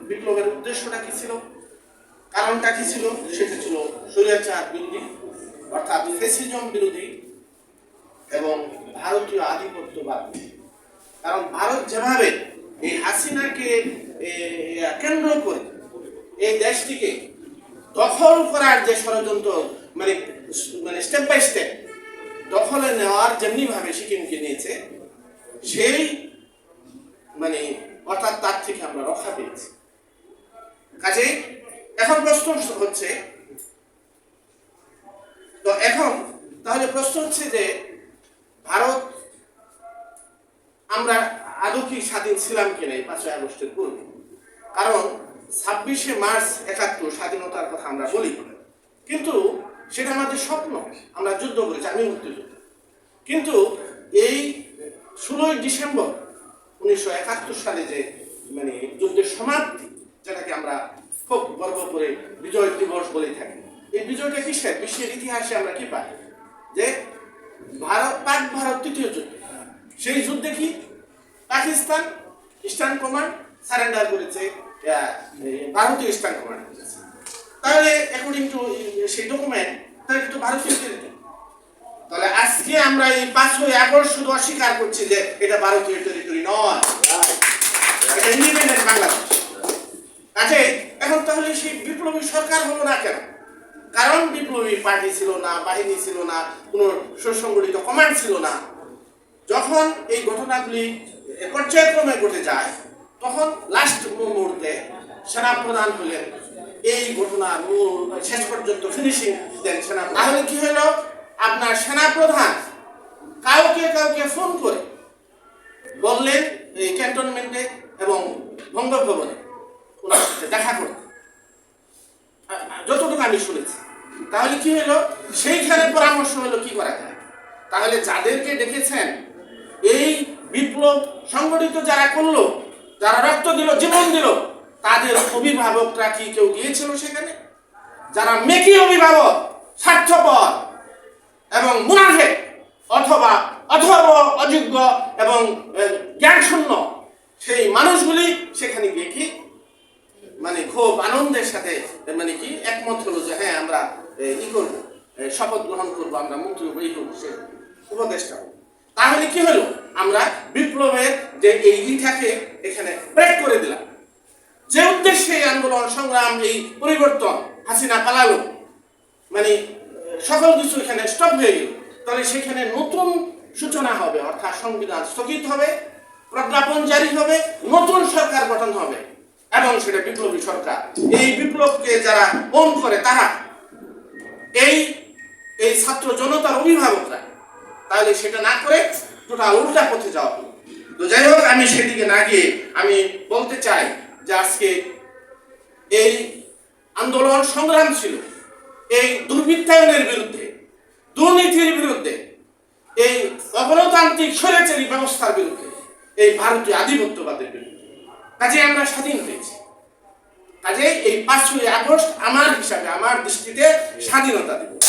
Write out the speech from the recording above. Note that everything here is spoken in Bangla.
বিপ্লবের উদ্দেশ্যটা কি ছিল, কারণটা কি ছিল? সেটা ছিল স্বৈরাচার বিরোধী, অর্থাৎ ফ্যাসিজম বিরোধী এবং ভারতীয় আধিপত্যবাদ। কারণ ভারত যেভাবে এই হাসিনাকে কেন্দ্র করে এই দেশটিকে দখল করার যে ষড়যন্ত্র, মানে মানে স্টেপ বাই স্টেপ দখলে নেওয়ার যেমনিভাবে সিকিমকে নিয়েছে, সেই মানে অর্থাৎ তার থেকে আমরা রক্ষা পেয়েছি। কাজে এখন প্রশ্ন হচ্ছে, তো এখন তাহলে প্রশ্ন হচ্ছে যে ভারত আমরা আদৌ কি স্বাধীন ছিলাম কিনা এই 5ই আগস্টের পূর্বে? কারণ 26শে মার্চ 71 স্বাধীনতার কথা আমরা বলি, কিন্তু সেটা আমাদের স্বপ্ন। আমরা যুদ্ধ করেছি, আমি মুক্তিযুদ্ধ। কিন্তু এই 16ই ডিসেম্বর 1971 সালে যে মানে যুদ্ধের সমাপ্তি, যেটাকে আমরা খুব গর্ব করে বিজয় দিবস বলে থাকি, এই বিজয়টা কিসের? বিশ্বের ইতিহাসে আমরা কি পাই যে পাক ভারত তৃতীয় যুদ্ধ। সেই যুদ্ধে কি পাকিস্তান ইস্টার্ন কমান্ড সারেন্ডার করেছে, ভারতীয় ইস্টার্ন কমান্ড করেছে। তাহলে অ্যাকর্ডিং টু সেই ডকুমেন্ট, তাহলে কিন্তু ভারতীয় টেরিটরি। তাহলে আজকে আমরা এই 5ই আগস্ট শুধু অস্বীকার করছি যে এটা ভারতীয় টেরিটরি নয়, এটা ইন্ডিপেন্ডেন্ট বাংলাদেশ। আচ্ছা, এখন তাহলে সেই বিপ্লবী সরকার হলো না কেন? কারণ বিপ্লবী পার্টি ছিল না, বাহিনী ছিল না, কোনো সুসংগঠিত কমান্ড ছিল না। যখন এই ঘটনাগুলি পর্যায়ক্রমে ঘটে যায়, তখন লাস্ট মুহূর্তে সেনাপ্রধান হলেন এই ঘটনার মূল শেষ পর্যন্ত ফিনিশিং দেন সেনা। তাহলে কি হলো, আপনার সেনাপ্রধান কাউকে ফোন করে বললেন এই ক্যান্টনমেন্টে এবং বঙ্গভবনে ওনার সাথে দেখা করতে, যতটুকু আমি শুনেছি। তাহলে কি হলো, সেইখানে পরামর্শ হলো কি করা যায়। তাহলে যাদেরকে ডেকেছেন, এই বিপ্লব সংগঠিত যারা করলো, যারা রক্ত দিল, জীবন দিল, তাদের অভিভাবকরা কি কেউ গিয়েছিল সেখানে? যারা মেকি অভিভাবক, স্বার্থপর এবং মুনাফিক অথবা অথর্ব, অযোগ্য এবং জ্ঞানশূন্য, সেই মানুষগুলি সেখানে গিয়ে কি মানে খুব আনন্দের সাথে মানে কি একমত হলো যে হ্যাঁ আমরা ই করবো, শপথ গ্রহণ করবো, আমরা মন্ত্রী হই হব, সে উপদেষ্টা হব। তাহলে কি হলো, আমরা বিপ্লবের যে এই ইটাকে এখানে ব্রেক করে দিলাম। যে উদ্দেশ্যে আন্দোলন সংগ্রাম, এই পরিবর্তন, হাসিনা পালালো, মানে সকল কিছু এখানে স্টপ হয়ে গেল। তাহলে সেখানে নতুন সূচনা হবে, অর্থাৎ সংবিধান স্থগিত হবে, প্রজ্ঞাপন জারি হবে, নতুন সরকার গঠন হবে এবং সেটা বিপ্লবী সরকার। এই বিপ্লবকে যারা ওন করে তারা এই এই ছাত্র জনতার অভিভাবকরা, তাহলে সেটা না করে টোটাল উল্টা পথে যাওয়া হলো। তো যাই হোক, আমি সেদিকে না গিয়ে আমি বলতে চাই যে আজকে এই আন্দোলন সংগ্রাম ছিল এই দুর্বৃত্তায়নের বিরুদ্ধে, দুর্নীতির বিরুদ্ধে, এই অগণতান্ত্রিক স্বৈরাচারী ব্যবস্থার বিরুদ্ধে, এই ভারতীয় আধিপত্যবাদের বিরুদ্ধে। কাজে আমরা স্বাধীন হয়েছি। কাজে এই 5ই আগস্ট আমার হিসাবে, আমার দৃষ্টিতে স্বাধীনতা দিবস।